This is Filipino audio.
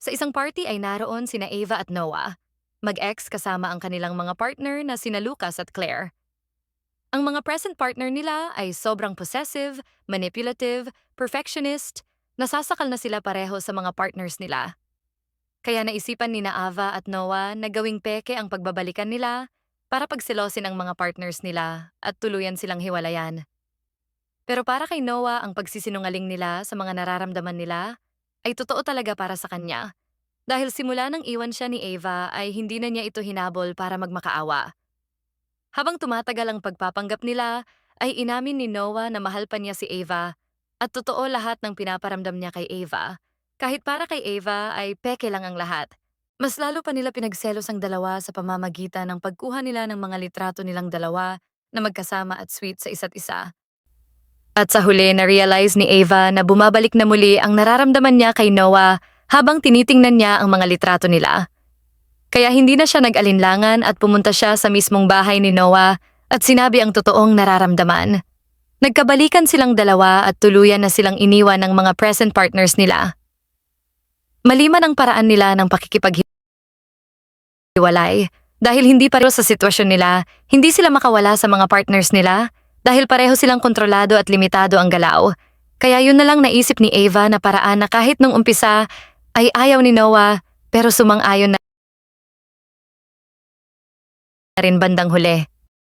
Sa isang party ay naroon sina Ava at Noah. Mag-ex kasama ang kanilang mga partner na sina Lucas at Claire. Ang mga present partner nila ay sobrang possessive, manipulative, perfectionist, nasasakal na sila pareho sa mga partners nila. Kaya naisipan ni na Ava at Noah na gawing peke ang pagbabalikan nila para pagselosin ang mga partners nila at tuluyan silang hiwalayan. Pero para kay Noah, ang pagsisinungaling nila sa mga nararamdaman nila ay totoo talaga para sa kanya. Dahil simula nang iwan siya ni Ava ay hindi na niya ito hinabol para magmakaawa. Habang tumatagal ang pagpapanggap nila, ay inamin ni Noah na mahal pa niya si Ava at totoo lahat ng pinaparamdam niya kay Ava. Kahit para kay Ava ay peke lang ang lahat. Mas lalo pa nila pinagselos ang dalawa sa pamamagitan ng pagkuha nila ng mga litrato nilang dalawa na magkasama at sweet sa isa't isa. At sa huli, na-realize ni Ava na bumabalik na muli ang nararamdaman niya kay Noah habang tinitingnan niya ang mga litrato nila. Kaya hindi na siya nag-alinlangan at pumunta siya sa mismong bahay ni Noah at sinabi ang totoong nararamdaman. Nagkabalikan silang dalawa at tuluyan na silang iniwan ng mga present partners nila. Maliman ang paraan nila ng pakikipaghiwalay. Dahil hindi pareho sa sitwasyon nila, hindi sila makawala sa mga partners nila dahil pareho silang kontrolado at limitado ang galaw. Kaya yun na lang naisip ni Ava na paraan na kahit nung umpisa ay ayaw ni Noah pero sumang-ayon na rin bandang huli.